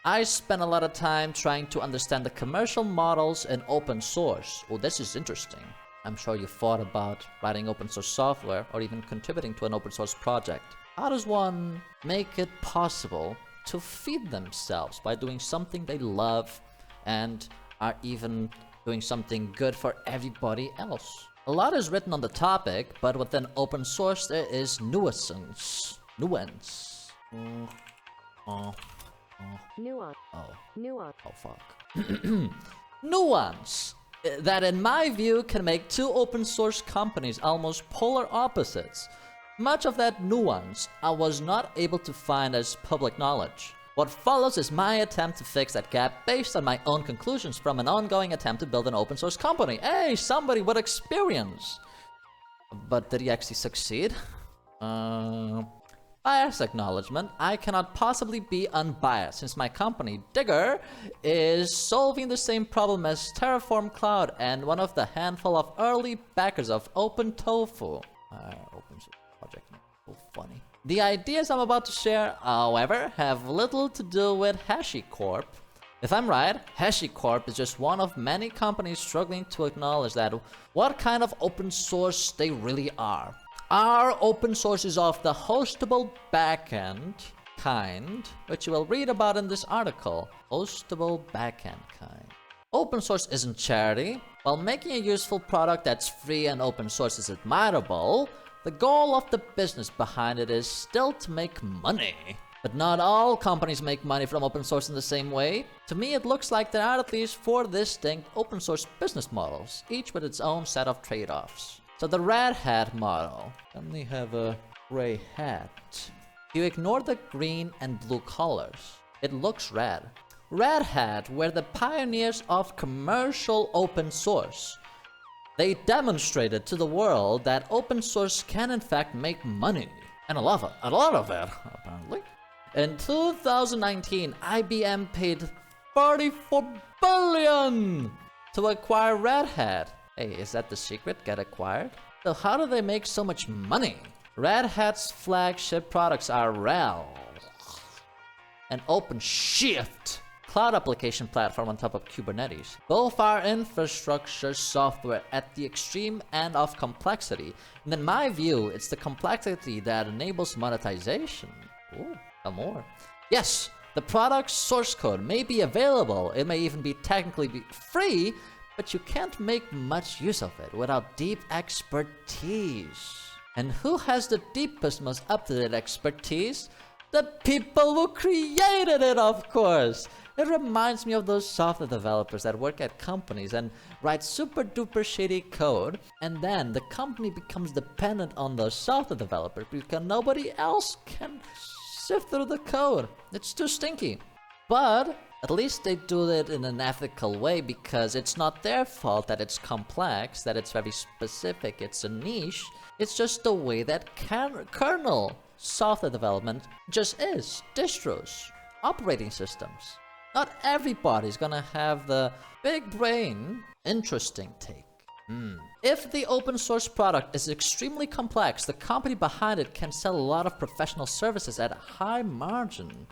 I spent a lot of time trying to understand the commercial models in open source. Oh, this is interesting. I'm sure you thought about writing open source software or even contributing to an open source project. How does one make it possible to feed themselves by doing something they love and are even doing something good for everybody else? A lot is written on the topic, but within open source there is nuance. Nuance. Nuance. Oh fuck. Nuance. That in my view can make two open source companies almost polar opposites. Much of that nuance I was not able to find as public knowledge. What follows is my attempt to fix that gap based on my own conclusions from an ongoing attempt to build an open source company. Hey, somebody with experience! But did he actually succeed? Bias acknowledgement. I cannot possibly be unbiased since my company, Digger, is solving the same problem as Terraform Cloud and one of the handful of early backers of OpenTofu. Open source project. So funny. The ideas I'm about to share, however, have little to do with HashiCorp. If I'm right, HashiCorp is just one of many companies struggling to acknowledge that what kind of open source they really are. Are open sources of the hostable backend kind, which you will read about in this article. Hostable backend kind. Open source isn't charity. While making a useful product that's free and open source is admirable, the goal of the business behind it is still to make money. But not all companies make money from open source in the same way. To me, it looks like there are at least 4 distinct open source business models, each with its own set of trade-offs. So the red hat model. Then they have a gray hat. You ignore the green and blue colors. It looks red. Red Hat were the pioneers of commercial open source. They demonstrated to the world that open source can in fact make money. And a lot of it, apparently. In 2019, IBM paid $44 billion to acquire Red Hat. Hey, is that the secret? Get acquired? So how do they make so much money? Red Hat's flagship products are RHEL and OpenShift, cloud application platform on top of Kubernetes. Both are infrastructure software at the extreme end of complexity. And in my view, it's the complexity that enables monetization. Ooh, some more. Yes, the product's source code may be available. It may even be technically free, but you can't make much use of it without deep expertise. And who has the deepest, most up-to-date expertise? The people who created it, of course! It reminds me of those software developers that work at companies and write super duper shitty code, and then the company becomes dependent on the software developer because nobody else can sift through the code. It's too stinky. But at least they do it in an ethical way because it's not their fault that it's complex, that it's very specific, it's a niche. It's just the way that kernel software development just is. Distros, operating systems. Not everybody's gonna have the big brain, interesting take. If the open source product is extremely complex, the company behind it can sell a lot of professional services at a high margin.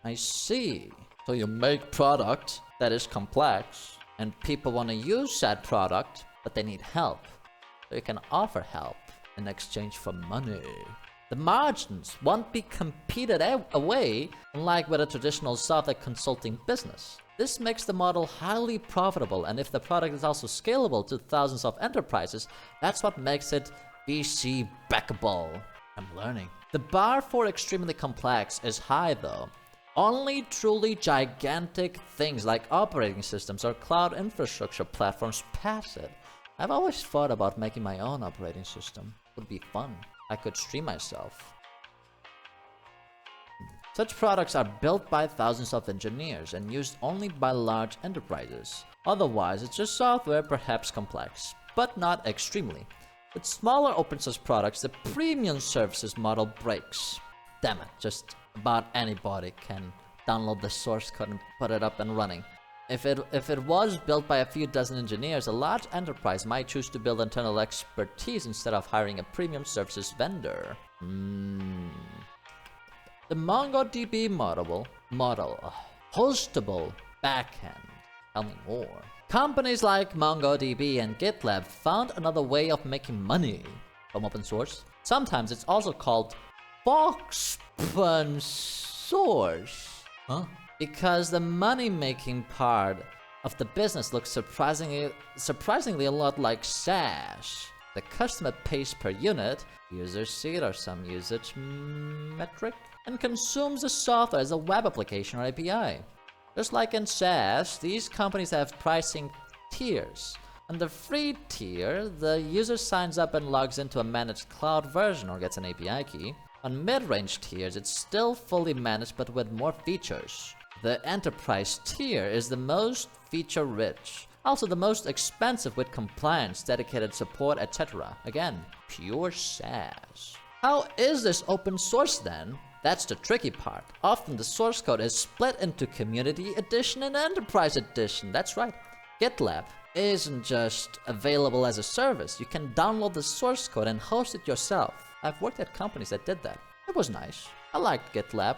I see. So you make product that is complex, and people want to use that product, but they need help. So you can offer help in exchange for money. The margins won't be competed away, unlike with a traditional software consulting business. This makes the model highly profitable, and if the product is also scalable to thousands of enterprises, that's what makes it VC backable. I'm learning. The bar for extremely complex is high though. Only truly gigantic things like operating systems or cloud infrastructure platforms pass it. I've always thought about making my own operating system. It would be fun. I could stream myself. Such products are built by thousands of engineers and used only by large enterprises. Otherwise, it's just software, perhaps complex, but not extremely. With smaller open source products, the premium services model breaks. Damn it, just about anybody can download the source code and put it up and running. If it was built by a few dozen engineers, a large enterprise might choose to build internal expertise instead of hiring a premium services vendor. The MongoDB model hostable backend. Tell me more. Companies like MongoDB and GitLab found another way of making money from open source. Sometimes it's also called open source. Huh? Because the money-making part of the business looks surprisingly a lot like SaaS. The customer pays per unit, user seat or some usage metric, and consumes the software as a web application or API. Just like in SaaS, these companies have pricing tiers. On the free tier, the user signs up and logs into a managed cloud version or gets an API key. On mid-range tiers, it's still fully managed but with more features. The enterprise tier is the most feature-rich, also the most expensive with compliance, dedicated support, etc. Again, pure SaaS. How is this open source then? That's the tricky part. Often the source code is split into Community Edition and Enterprise Edition. That's right. GitLab isn't just available as a service. You can download the source code and host it yourself. I've worked at companies that did that. It was nice. I liked GitLab.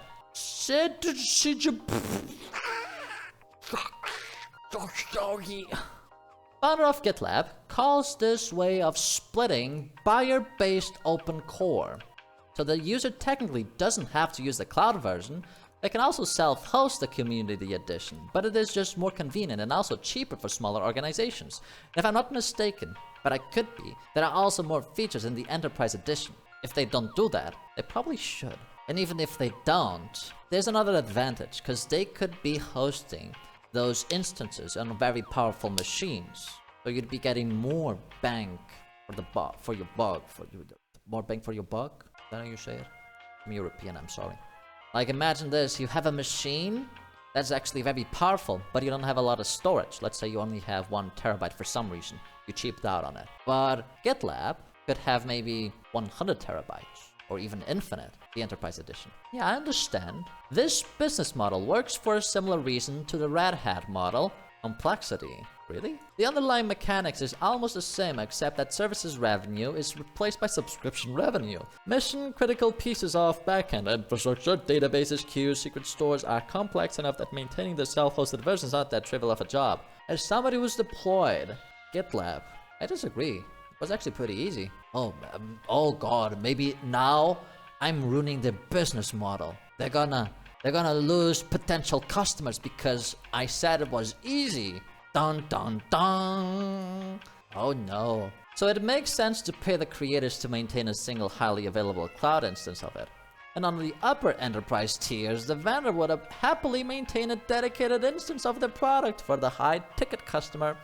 Founder of GitLab calls this way of splitting buyer-based open core. So the user technically doesn't have to use the cloud version. They can also self-host the community edition, but it is just more convenient and also cheaper for smaller organizations. And if I'm not mistaken, but I could be, there are also more features in the enterprise edition. If they don't do that, they probably should. And even if they don't, there's another advantage, because they could be hosting those instances on very powerful machines. So you'd be getting more bang for your buck. More bang for your buck? Is that how you say it? I'm European, I'm sorry. Like, imagine this, you have a machine that's actually very powerful, but you don't have a lot of storage. Let's say you only have 1 terabyte for some reason. You cheaped out on it. But GitLab could have maybe 100 terabytes, or even infinite, the Enterprise Edition. Yeah, I understand. This business model works for a similar reason to the Red Hat model, complexity. Really? The underlying mechanics is almost the same, except that services revenue is replaced by subscription revenue. Mission-critical pieces of backend infrastructure, databases, queues, secret stores are complex enough that maintaining the self-hosted version is not that trivial of a job. As somebody who's deployed GitLab, I disagree. It was actually pretty easy. Oh god, maybe now I'm ruining their business model. They're gonna lose potential customers because I said it was easy. Dun dun dun. Oh no. So it makes sense to pay the creators to maintain a single highly available cloud instance of it. And on the upper enterprise tiers, the vendor would happily maintain a dedicated instance of the product for the high-ticket customer,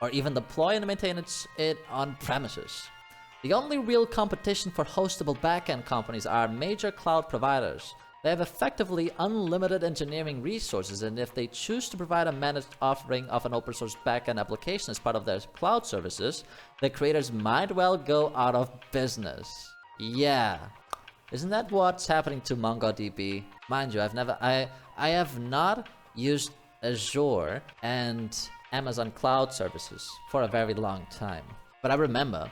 or even deploy and maintain it on premises. The only real competition for hostable backend companies are major cloud providers. They have effectively unlimited engineering resources, and if they choose to provide a managed offering of an open source backend application as part of their cloud services, the creators might well go out of business. Yeah. Isn't that what's happening to MongoDB? Mind you, I have not used Azure and Amazon Cloud Services for a very long time. But I remember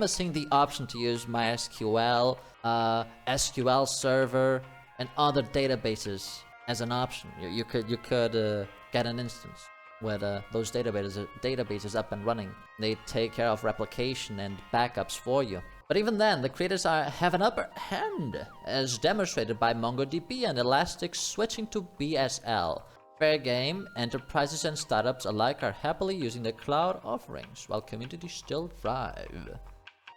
seeing the option to use MySQL, SQL Server, and other databases as an option. You could get an instance with those databases up and running. They take care of replication and backups for you. But even then, the creators have an upper hand, as demonstrated by MongoDB and Elastic switching to BSL. Fair game, enterprises and startups alike are happily using the cloud offerings, while communities still thrive.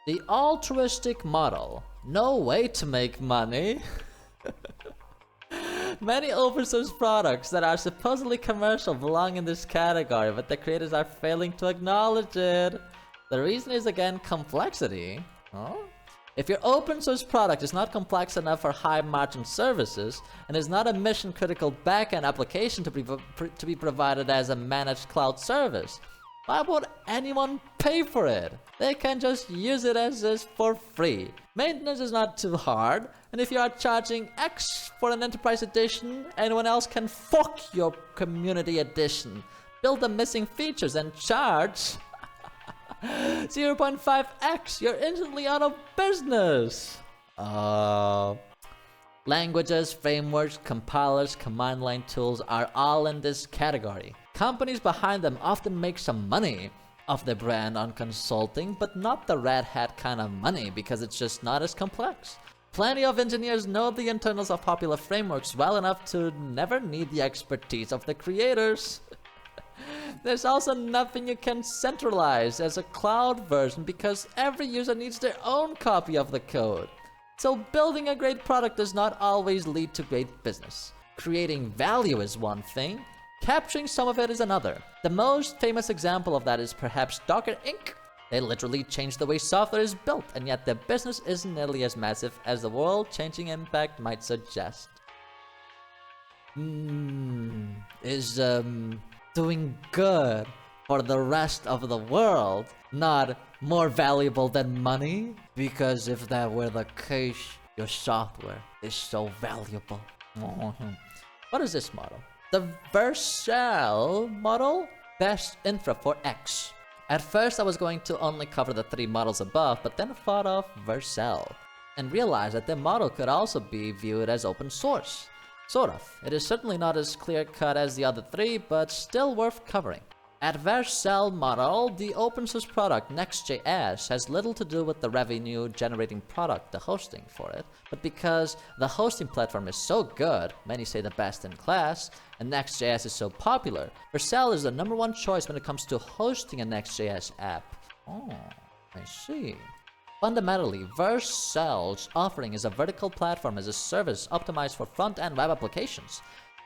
The altruistic model. No way to make money. Many open source products that are supposedly commercial belong in this category, but the creators are failing to acknowledge it. The reason is again complexity. Huh? If your open source product is not complex enough for high margin services and is not a mission critical backend application to be provided as a managed cloud service, why would anyone pay for it? They can just use it as is for free. Maintenance is not too hard, and if you are charging X for an enterprise edition, anyone else can fuck your community edition. Build the missing features and charge 0.5x, you're instantly out of business. Languages, frameworks, compilers, command line tools are all in this category. Companies behind them often make some money off their brand on consulting, but not the Red Hat kind of money because it's just not as complex. Plenty of engineers know the internals of popular frameworks well enough to never need the expertise of the creators. There's also nothing you can centralize as a cloud version because every user needs their own copy of the code. So building a great product does not always lead to great business. Creating value is one thing, capturing some of it is another. The most famous example of that is perhaps Docker Inc. They literally changed the way software is built, and yet their business isn't nearly as massive as the world-changing impact might suggest. Is doing good for the rest of the world not more valuable than money? Because if that were the case, your software is so valuable. What is this model? The Vercel model? Best infra for X. At first I was going to only cover the 3 models above, but then thought of Vercel and realized that the model could also be viewed as open source. Sort of. It is certainly not as clear-cut as the other 3, but still worth covering. At Vercel model, the open source product Next.js has little to do with the revenue generating product, the hosting for it, but because the hosting platform is so good, many say the best in class, and Next.js is so popular, Vercel is the #1 choice when it comes to hosting a Next.js app. Oh, I see. Fundamentally, Vercel's offering is a vertical platform as a service optimized for front-end web applications.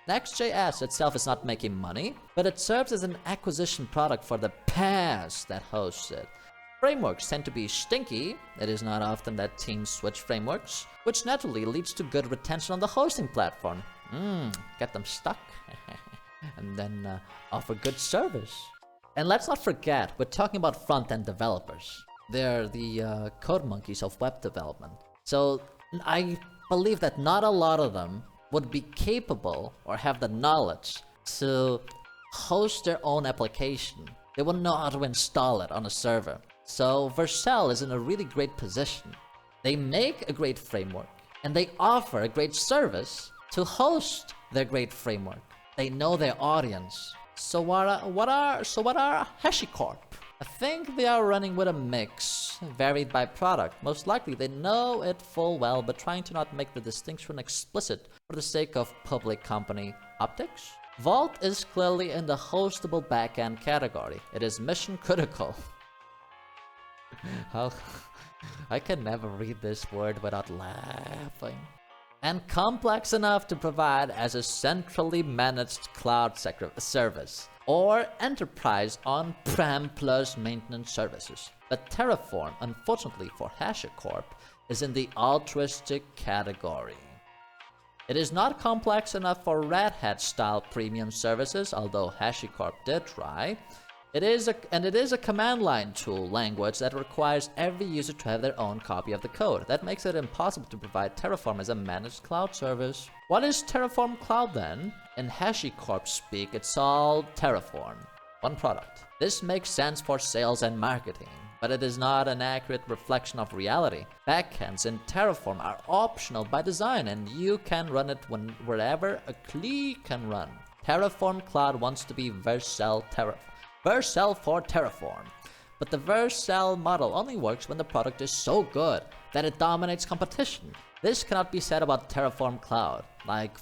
Next.js itself is not making money, but it serves as an acquisition product for the PaaS that hosts it. Frameworks tend to be stinky. It is not often that teams switch frameworks, which naturally leads to good retention on the hosting platform. Get them stuck, and then offer good service. And let's not forget, we're talking about front-end developers. They're the code monkeys of web development. So I believe that not a lot of them would be capable or have the knowledge to host their own application. They wouldn't know how to install it on a server. So Vercel is in a really great position. They make a great framework and they offer a great service to host their great framework. They know their audience. So what are HashiCorp? I think they are running with a mix, varied by product. Most likely they know it full well, but trying to not make the distinction explicit for the sake of public company optics. Vault is clearly in the hostable backend category. It is mission critical. I can never read this word without laughing. And complex enough to provide as a centrally managed cloud service, or enterprise on-prem plus maintenance services. But Terraform, unfortunately for HashiCorp, is in the altruistic category. It is not complex enough for Red Hat-style premium services, although HashiCorp did try. It is a command line tool language that requires every user to have their own copy of the code. That makes it impossible to provide Terraform as a managed cloud service. What is Terraform Cloud then? In HashiCorp speak, it's all Terraform, one product. This makes sense for sales and marketing, but it is not an accurate reflection of reality. Backends in Terraform are optional by design, and you can run it wherever a CLI can run. Terraform Cloud wants to be Vercel for Terraform. But the Vercel model only works when the product is so good that it dominates competition. This cannot be said about Terraform Cloud. Like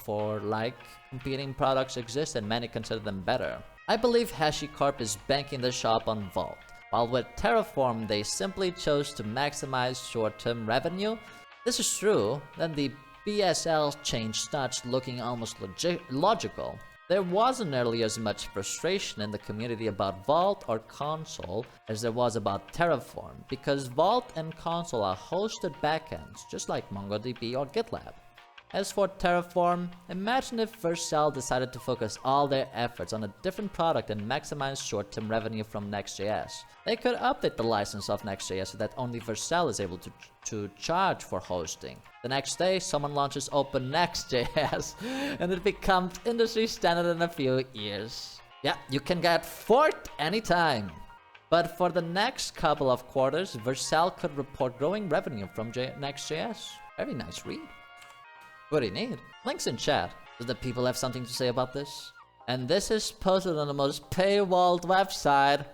competing products exist and many consider them better. I believe HashiCorp is banking the shop on Vault. While with Terraform they simply chose to maximize short-term revenue. This is true, then the BSL change starts looking almost logical. There wasn't nearly as much frustration in the community about Vault or Console as there was about Terraform, because Vault and Console are hosted backends, just like MongoDB or GitLab. As for Terraform, imagine if Vercel decided to focus all their efforts on a different product and maximize short-term revenue from Next.js. They could update the license of Next.js so that only Vercel is able to charge for hosting. The next day, someone launches Open Next.js and it becomes industry standard in a few years. Yeah, you can get forked anytime. But for the next couple of quarters, Vercel could report growing revenue from Next.js. Very nice read. What do you need? Links in chat. Do the people have something to say about this? And this is posted on the most paywalled website.